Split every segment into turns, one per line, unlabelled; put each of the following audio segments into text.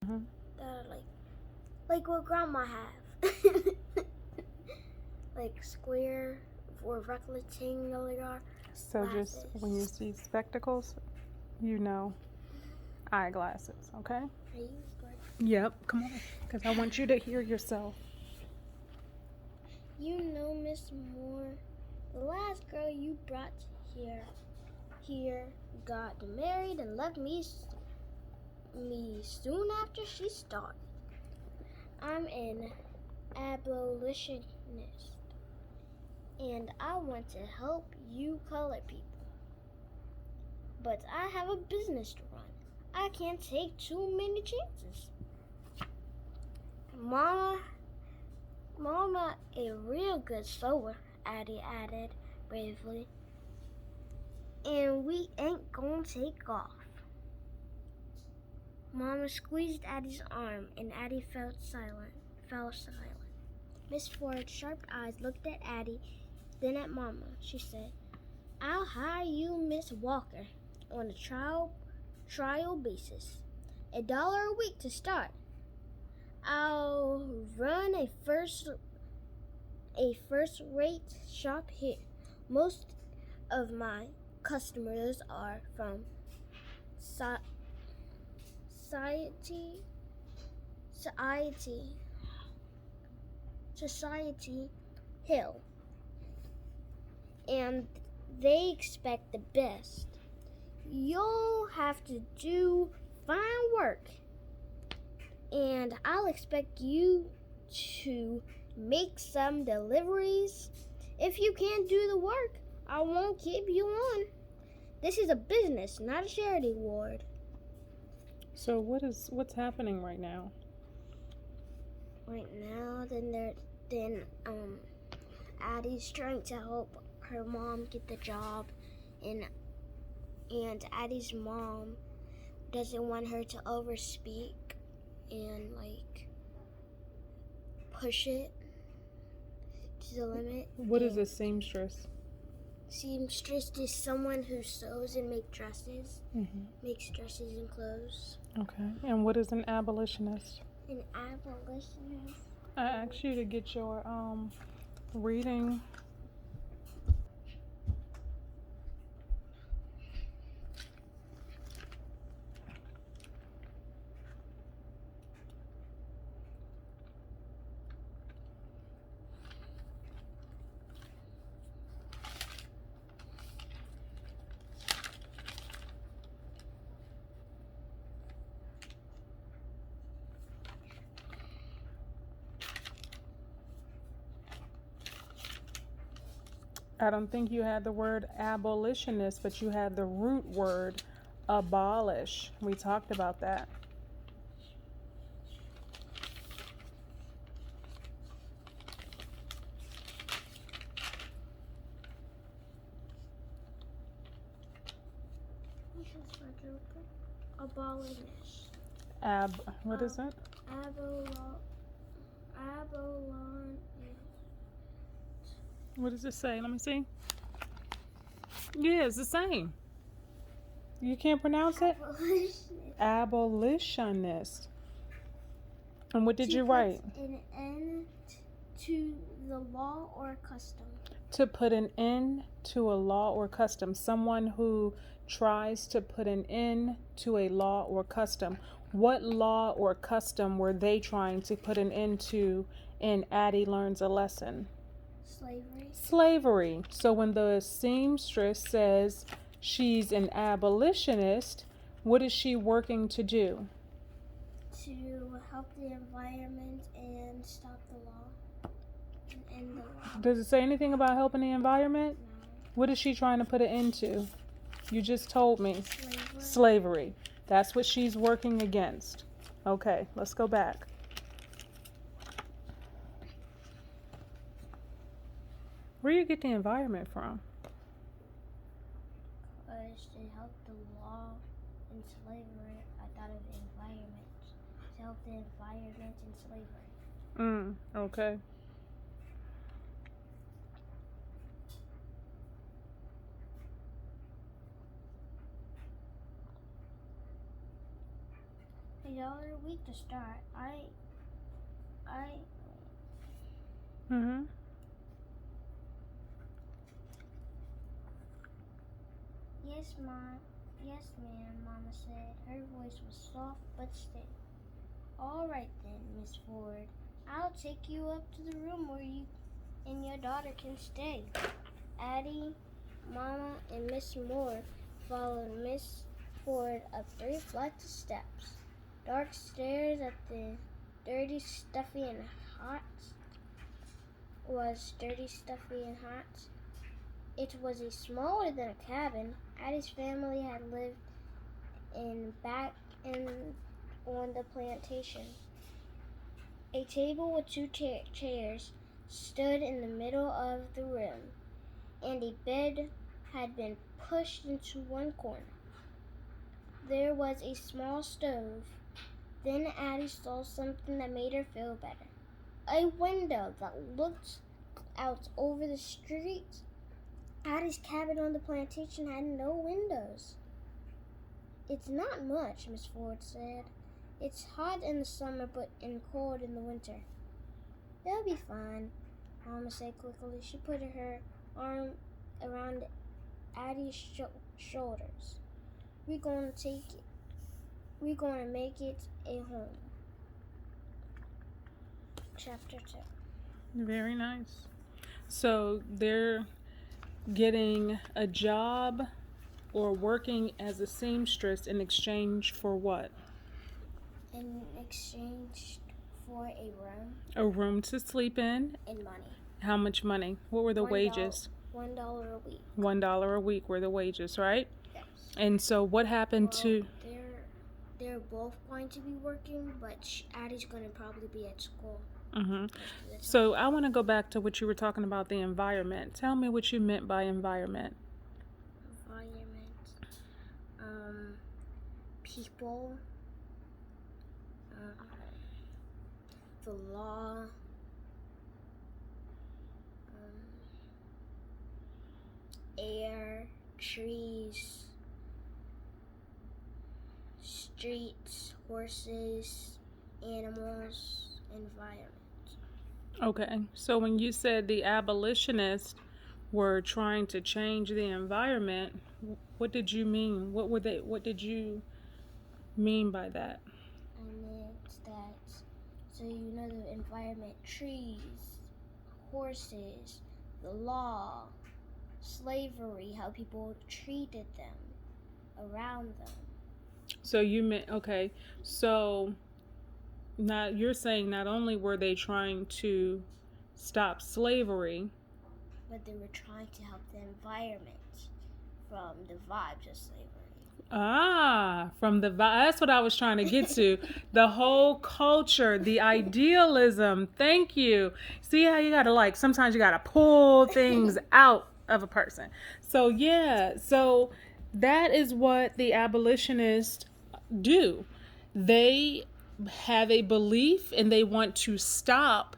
Mm-hmm.
that are like what grandma have. Like square or rectangular
So just when you
glasses.
see spectacles, you know eyeglasses, okay?
I use like,
Yep, come on, because I want you to hear yourself.
you know, Miss Moore, the last girl you brought here got married and left me soon after she started. I'm an abolitionist, and I want to help you colored people. But I have a business to run. I can't take too many chances. Mama, a real good sewer, Addy added bravely. And we ain't gonna take off. Mama squeezed Addy's arm, and Addy fell silent. Miss Ford's sharp eyes looked at Addy, then at Mama. She said, I'll hire you, Miss Walker, on a trial basis. $1 a week to start. I'll run a first-rate shop here. Most of my customers are from Society Hill, and they expect the best. You'll have to do fine work, and I'll expect you to make some deliveries. If you can't do the work, I won't keep you on. This is a business, not a charity ward.
So what's happening right now?
Right now, Addie's trying to help her mom get the job, and Addie's mom doesn't want her to overspeak and push it to the limit.
What is a seamstress?
Seamstress is someone who sews and makes dresses and clothes.
Okay. And what is an abolitionist?
An abolitionist.
I asked you to get your reading. I don't think you had the word abolitionist, but you had the root word abolish. We talked about that.
Abolitionist.
What is it?
Abolon.
What does it say? Let me see. Yeah, it's the same. You can't pronounce it? Abolitionist. And what did you write?
An end to the law or custom.
To put an end to a law or custom. Someone who tries to put an end to a law or custom. What law or custom were they trying to put an end to in Addy Learns a Lesson? Slavery. So when the seamstress says she's an abolitionist, what is she working to do?
To help the environment and stop the law. And end the law.
Does it say anything about helping the environment?
No.
What is she trying to put an end to? You just told me. Slavery. That's what she's working against. Okay, let's go back. Where do you get the environment from?
Because to help the law and slavery, I thought of the environment. To help the environment and slavery.
Okay.
Hey, $20 a week to start.
Mm-hmm.
Yes, Mom. Yes, ma'am, Mama said. Her voice was soft but steady. All right then, Miss Ford. I'll take you up to the room where you and your daughter can stay. Addy, Mama, and Miss Moore followed Miss Ford up 3 flights of steps. Dark stairs at the dirty, stuffy, and hot. It was smaller than a cabin. Addy's family had lived on the plantation. A table with 2 chairs stood in the middle of the room, and a bed had been pushed into one corner. There was a small stove. Then Addy saw something that made her feel better. A window that looked out over the street. Addy's cabin on the plantation had no windows. It's not much, Miss Ford said. It's hot in the summer and cold in the winter. They'll be fine, Mama said quickly. She put her arm around Addy's shoulders. We're going to make it a home. Chapter 2.
Very nice. So they're getting a job or working as a seamstress in exchange for what?
In exchange for a room.
A room to sleep in.
And money.
How much money? What were the wages?
$1 a week.
$1 a week were the wages, right?
Yes.
And so what happened to...
They're both going to be working, but Addie's going to probably be at school.
Mm-hmm. So I want to go back to what you were talking about, the environment. Tell me what you meant by environment.
People, the law, air, trees, streets, horses, animals, environment.
Okay, so when you said the abolitionists were trying to change the environment, what did you mean? What did you mean by that?
I meant that, so you know the environment, trees, horses, the law, slavery, how people treated them, around them.
So you meant, okay, so you're saying not only were they trying to stop slavery,
but they were trying to help the environment from the vibes of slavery.
From the that's what I was trying to get to. The whole culture, the idealism. Thank you. See how you gotta sometimes you gotta pull things out of a person. So yeah, so that is what the abolitionists do. They have a belief and they want to stop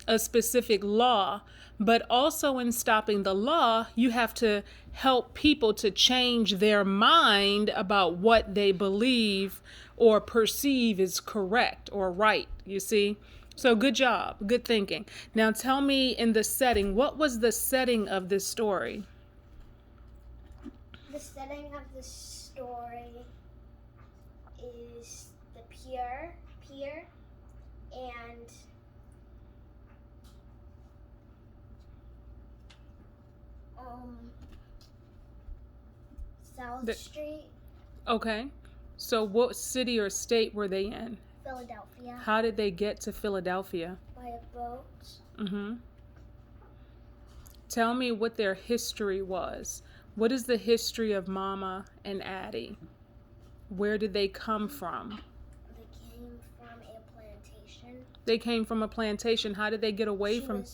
a specific law, but also in stopping the law, you have to help people to change their mind about what they believe or perceive is correct or right, you see? So good job, good thinking. Now tell me in the setting, what was the setting of this story?
The setting of the story is the pier and South Street.
Okay. So what city or state were they in?
Philadelphia.
How did they get to Philadelphia?
By a boat.
Mm-hmm. Tell me what their history was. What is the history of Mama and Addy? Where did they come from?
They came from a plantation.
They came from a plantation. How did they get away from...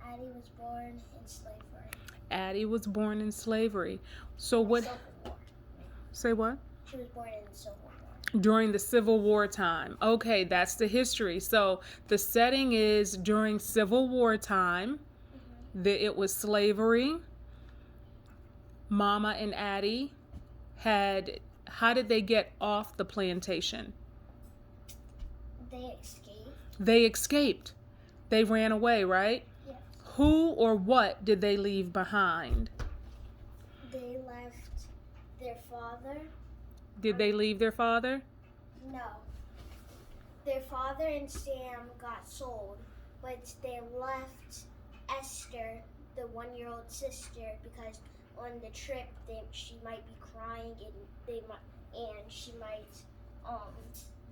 Addy was born in slavery.
Addy was born in slavery. So what...
Civil War.
Say what?
She was born in the Civil War.
During the Civil War time. Okay, that's the history. So the setting is during Civil War time. Mm-hmm. It was slavery. Mama and Addy had... How did they get off the plantation?
They escaped.
They escaped. They ran away, right?
Yes.
Who or what did they leave behind?
They left their father.
Did they leave their father?
No. Their father and Sam got sold, but they left Esther, the 1-year-old sister, because on the trip she might be crying and she might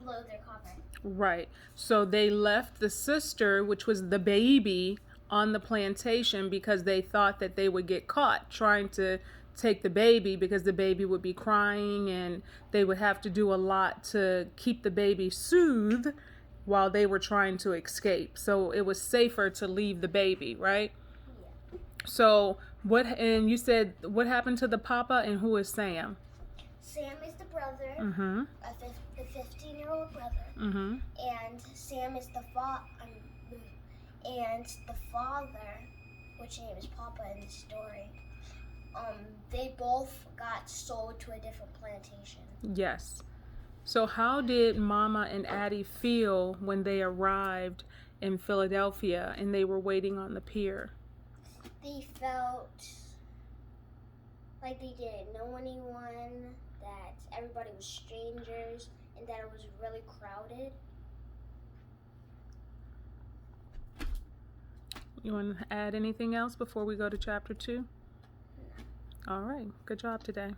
blow their cover.
Right. So they left the sister, which was the baby, on the plantation because they thought that they would get caught trying to take the baby because the baby would be crying and they would have to do a lot to keep the baby soothed while they were trying to escape. So it was safer to leave the baby, right?
Yeah.
So and you said what happened to the papa, and who is Sam?
Sam is the brother,
Mm-hmm.
the 15-year-old brother,
Mm-hmm.
and Sam is the and the father, which name is Papa in the story. They both got sold to a different plantation.
Yes. So how did Mama and Addy feel when they arrived in Philadelphia and they were waiting on the pier?
They felt like they didn't know anyone, that everybody was strangers, and that it was really crowded.
You want to add anything else before we go to chapter 2? All right. Good job today.